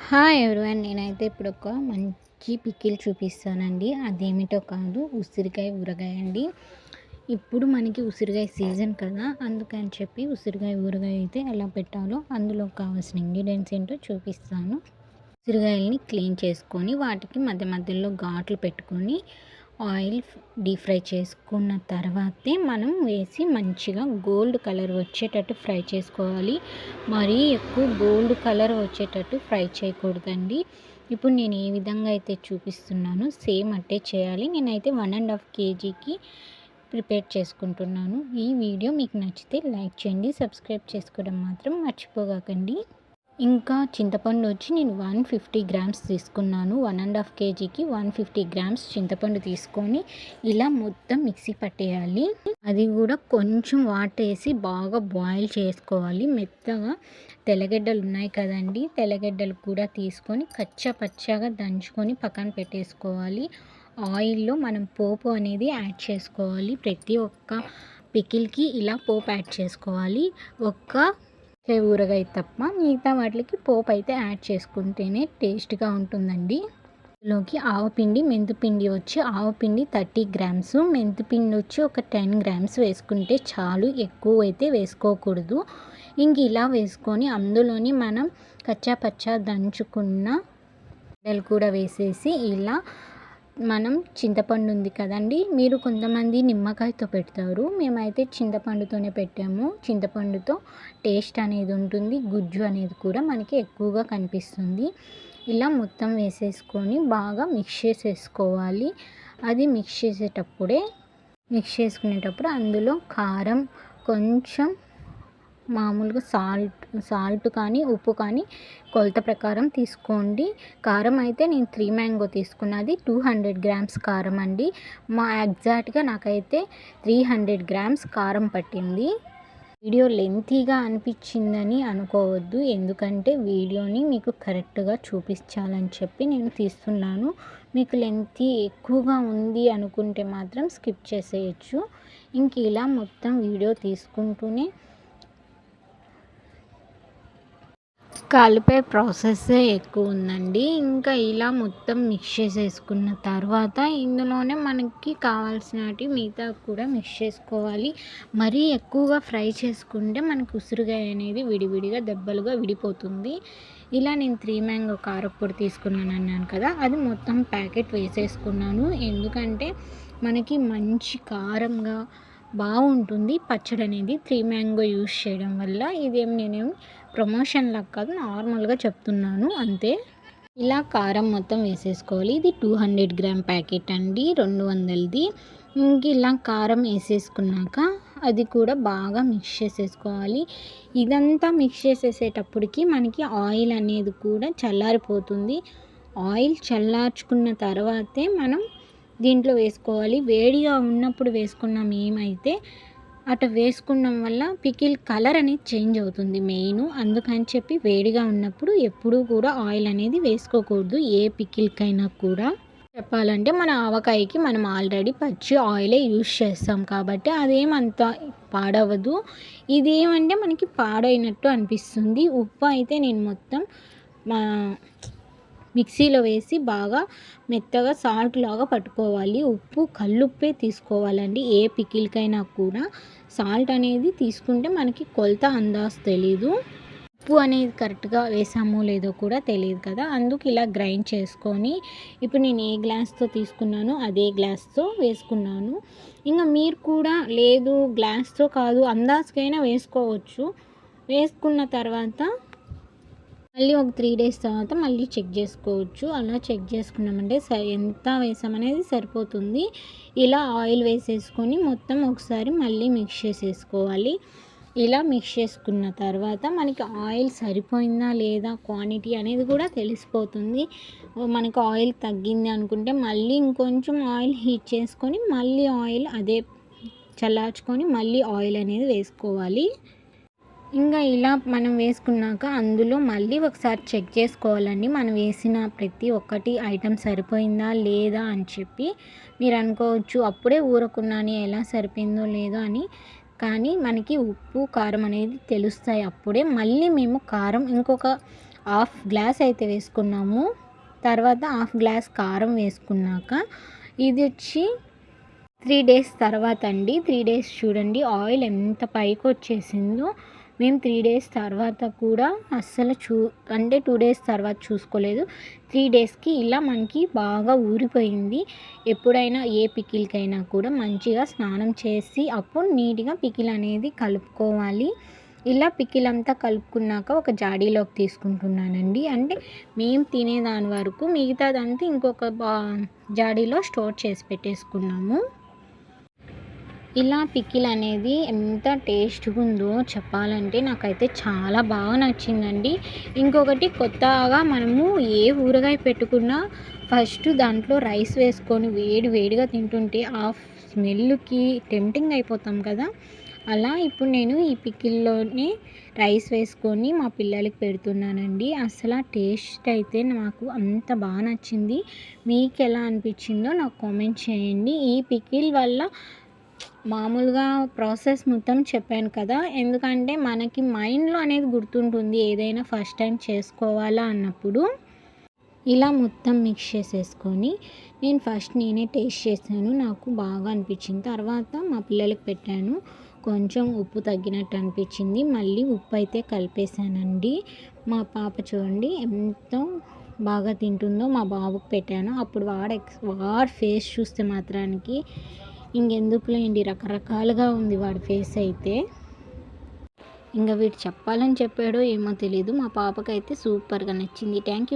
Hi everyone. నేనైతే ఇప్పుడు ఒక మంచి పికిల్ చూపిస్తానండి. అదేమిటో కాదు, ఉసిరికాయ ఊరగాయ అండి. ఇప్పుడు మనకి ఉసిరికాయ సీజన్ కదా, అందుకని చెప్పి ఉసిరికాయ ఊరగాయ అయితే ఎలా పెట్టాలో అందులో కావాల్సిన ఇంగ్రీడియంట్స్ ఏంటో చూపిస్తాను. ఉసిరికాయలని క్లీన్ చేసుకొని వాటికి మధ్య మధ్యలో ఘాట్లు పెట్టుకొని ఆయిల్ డీప్ ఫ్రై చేసుకున్న తర్వాతే మనం వేసి మంచిగా గోల్డ్ కలర్ వచ్చేటట్టు ఫ్రై చేసుకోవాలి. మరీ ఎక్కువ గోల్డ్ కలర్ వచ్చేటట్టు ఫ్రై చేయకూడదండి. ఇప్పుడు నేను ఏ విధంగా అయితే చూపిస్తున్నానో సేమ్ అట్టే చేయాలి. నేనైతే 1.5 kgకి ప్రిపేర్ చేసుకుంటున్నాను. ఈ వీడియో మీకు నచ్చితే లైక్ చేయండి, సబ్స్క్రైబ్ చేసుకోవడం మాత్రం మర్చిపోకండి. ఇంకా చింతపండు వచ్చి నేను 150 గ్రామ్స్ తీసుకున్నాను. 1.5 kgకి 150 గ్రామ్స్ చింతపండు తీసుకొని ఇలా మొత్తం మిక్సీ పట్టేయాలి. అది కూడా కొంచెం వాటర్ వేసి బాగా బాయిల్ చేసుకోవాలి. మెత్తగా తెల్లగడ్డలు ఉన్నాయి కదండి, తెల్లగడ్డలు కూడా తీసుకొని పచ్చగా దంచుకొని పక్కన పెట్టేసుకోవాలి. ఆయిల్లో మనం పోపు అనేది యాడ్ చేసుకోవాలి. ప్రతి ఒక్క పికిల్కి ఇలా పోపు యాడ్ చేసుకోవాలి. ఊరగాయ తప్ప మిగతా వాటికి పోపు అయితే యాడ్ చేసుకుంటేనే టేస్ట్గా ఉంటుందండి. ఇందులోకి ఆవపిండి, మెంతిపిండి వచ్చి ఆవపిండి 30 గ్రామ్స్, మెంతిపిండి వచ్చి ఒక 10 గ్రామ్స్ వేసుకుంటే చాలు, ఎక్కువ అయితే వేసుకోకూడదు. ఇంక ఇలా వేసుకొని అందులోని మనం కచ్చా దంచుకున్న కూడా వేసేసి ఇలా మనం చింతపండు ఉంది కదండి, మీరు కొంతమంది నిమ్మకాయతో పెడతారు, మేమైతే చింతపండుతోనే పెట్టాము. చింతపండుతో టేస్ట్ అనేది ఉంటుంది, గుజ్జు అనేది కూడా మనకి ఎక్కువగా కనిపిస్తుంది. ఇలా మొత్తం వేసేసుకొని బాగా మిక్స్ చేసేసుకోవాలి. అది మిక్స్ చేసుకునేటప్పుడు అందులో కారం, కొంచెం మామూలుగా సాల్ట్ కానీ ఉప్పు కానీ కొలత ప్రకారం తీసుకోండి. కారం అయితే నేను 3 మ్యాంగో తీసుకున్నది 200 గ్రామ్స్ కారం అండి. ఎగ్జాక్ట్గా నాకైతే 300 గ్రామ్స్ కారం పట్టింది. వీడియో లెంతీగా అనిపించిందని అనుకోవద్దు, ఎందుకంటే వీడియోని మీకు కరెక్ట్గా చూపించాలని చెప్పి నేను తీస్తున్నాను. మీకు లెంతీ ఎక్కువగా ఉంది అనుకుంటే మాత్రం స్కిప్ చేసేయచ్చు. ఇంక ఇలా మొత్తం వీడియో తీసుకుంటూనే కలిపే ప్రాసెస్ ఎక్కువ ఉందండి. ఇంకా ఇలా మొత్తం మిక్స్ చేసేసుకున్న తర్వాత ఇందులోనే మనకి కావాల్సినవి మిగతా కూడా మిక్స్ చేసుకోవాలి. మరీ ఎక్కువగా ఫ్రై చేసుకుంటే మనకు ఉసిరికాయ అనేది విడివిడిగా దెబ్బలుగా విడిపోతుంది. ఇలా నేను 3 మ్యాంగో కారప్పొడి తీసుకున్నాను అన్నాను కదా, అది మొత్తం ప్యాకెట్ వేసేసుకున్నాను. ఎందుకంటే మనకి మంచి కారంగా బాగుంటుంది పచ్చడి అనేది 3 మ్యాంగో యూస్ చేయడం వల్ల. ఇదేం నేనేమి ప్రమోషన్ లాగా కాదు, నార్మల్గా చెప్తున్నాను అంతే. ఇలా కారం మొత్తం వేసేసుకోవాలి. ఇది 200 గ్రామ్ ప్యాకెట్ అండి, 200ది. ఇంక ఇలా కారం వేసేసుకున్నాక అది కూడా బాగా మిక్స్ చేసేసుకోవాలి. ఇదంతా మిక్స్ చేసేసేటప్పటికి మనకి ఆయిల్ అనేది కూడా చల్లారిపోతుంది. ఆయిల్ చల్లార్చుకున్న తర్వాతే మనం దీంట్లో వేసుకోవాలి. వేడిగా ఉన్నప్పుడు వేసుకున్నాం ఏమైతే అట్లా వేసుకున్నాం వల్ల పికిల్ కలర్ అనేది చేంజ్ అవుతుంది మెయిన్. అందుకని చెప్పి వేడిగా ఉన్నప్పుడు ఎప్పుడూ కూడా ఆయిల్ అనేది వేసుకోకూడదు. ఏ పికిల్కైనా కూడా చెప్పాలంటే మన ఆవకాయకి మనం ఆల్రెడీ పచ్చి ఆయిలే యూస్ చేస్తాం కాబట్టి అదేమంత పాడవదు. ఇదేమంటే మనకి పాడైనట్టు అనిపిస్తుంది. ఉప్పు అయితే నేను మొత్తం మిక్సీలో వేసి బాగా మెత్తగా సాల్ట్ లాగా పట్టుకోవాలి. ఉప్పు కల్లుప్పే తీసుకోవాలండి. ఏ పికిల్కైనా కూడా సాల్ట్ అనేది తీసుకుంటే మనకి కొలత అందాజు తెలీదు, ఉప్పు అనేది కరెక్ట్గా వేసామో లేదో కూడా తెలియదు కదా. అందుకు ఇలా గ్రైండ్ చేసుకొని ఇప్పుడు నేను ఏ గ్లాస్తో తీసుకున్నానో అదే గ్లాస్తో వేసుకున్నాను. ఇంకా మీరు కూడా లేదు గ్లాస్తో కాదు అందాజుకైనా వేసుకోవచ్చు. వేసుకున్న తర్వాత మళ్ళీ ఒక 3 days తర్వాత మళ్ళీ చెక్ చేసుకోవచ్చు. అలా చెక్ చేసుకున్నామంటే ఎంత వేసామనేది సరిపోతుంది. ఇలా ఆయిల్ వేసేసుకొని మొత్తం ఒకసారి మళ్ళీ మిక్స్ చేసేసుకోవాలి. ఇలా మిక్స్ చేసుకున్న తర్వాత మనకి ఆయిల్ సరిపోయిందా లేదా క్వాంటిటీ అనేది కూడా తెలిసిపోతుంది. మనకు ఆయిల్ తగ్గింది అనుకుంటే మళ్ళీ ఇంకొంచెం ఆయిల్ హీట్ చేసుకొని మళ్ళీ ఆయిల్ అదే చల్లార్చుకొని మళ్ళీ ఆయిల్ అనేది వేసుకోవాలి. ఇంకా ఇలా మనం వేసుకున్నాక అందులో మళ్ళీ ఒకసారి చెక్ చేసుకోవాలండి. మనం వేసిన ప్రతి ఒక్కటి ఐటెం సరిపోయిందా లేదా అని చెప్పి. మీరు అనుకోవచ్చు అప్పుడే ఊరకున్నాను ఎలా సరిపోయిందో లేదో అని, కానీ మనకి ఉప్పు కారం అనేది తెలుస్తాయి అప్పుడే. మళ్ళీ మేము కారం ఇంకొక హాఫ్ గ్లాస్ అయితే వేసుకున్నాము. తర్వాత హాఫ్ గ్లాస్ కారం వేసుకున్నాక ఇది వచ్చి 3 డేస్ తర్వాత అండి. 3 డేస్ చూడండి ఆయిల్ ఎంత పైకి వచ్చేసిందో. మేము 3 డేస్ తర్వాత కూడా అస్సలు అంటే 2 డేస్ తర్వాత చూసుకోలేదు. 3 డేస్కి ఇలా మనకి బాగా ఊరిపోయింది. ఎప్పుడైనా ఏ పికిల్కైనా కూడా మంచిగా స్నానం చేసి అప్పుడు నీట్గా పికిల్ అనేది కలుపుకోవాలి. ఇలా పికిల్ అంతా కలుపుకున్నాక ఒక జాడీలోకి తీసుకుంటున్నానండి. అంటే మేము తినేదాని వరకు మిగతాదంతా ఇంకొక జాడీలో స్టోర్ చేసి పెట్టేసుకున్నాము. ఇలా పికిల్ అనేది ఎంత టేస్ట్గా ఉందో చెప్పాలంటే నాకైతే చాలా బాగా నచ్చిందండి. ఇంకొకటి కొత్తగా మనము ఏ ఊరగాయ పెట్టుకున్నా ఫస్ట్ దాంట్లో రైస్ వేసుకొని వేడి వేడిగా తింటుంటే ఆ స్మెల్కి టెంప్టింగ్ అయిపోతాం కదా. అలా ఇప్పుడు నేను ఈ పికిల్లోనే రైస్ వేసుకొని మా పిల్లలకి పెడుతున్నానండి. అసలు టేస్ట్ అయితే నాకు అంత బాగా నచ్చింది. మీకు ఎలా అనిపించిందో నాకు కామెంట్ చేయండి. ఈ పికిల్ వల్ల మామూలుగా ప్రాసెస్ మొత్తం చెప్పాను కదా, ఎందుకంటే మనకి మైండ్లో అనేది గుర్తుంటుంది ఏదైనా ఫస్ట్ టైం చేసుకోవాలా అన్నప్పుడు. ఇలా మొత్తం మిక్స్ చేసేసుకొని నేనే టేస్ట్ చేశాను. నాకు బాగా అనిపించింది. తర్వాత మా పిల్లలకి పెట్టాను. కొంచెం ఉప్పు తగ్గినట్టు అనిపించింది. మళ్ళీ ఉప్పు అయితే కలిపేసానండి. మా పాప చూడండి ఎంతో బాగా తింటుందో. మా బాబుకి పెట్టాను. అప్పుడు వాడి ఫేస్ చూస్తే మాత్రానికి ఇంకెందుకులేండి, రకరకాలుగా ఉంది వాడి ఫేస్ అయితే. ఇంకా వీడు చెప్పాలని చెప్పాడో ఏమో తెలీదు. మా పాపకైతే సూపర్గా నచ్చింది. Thank you.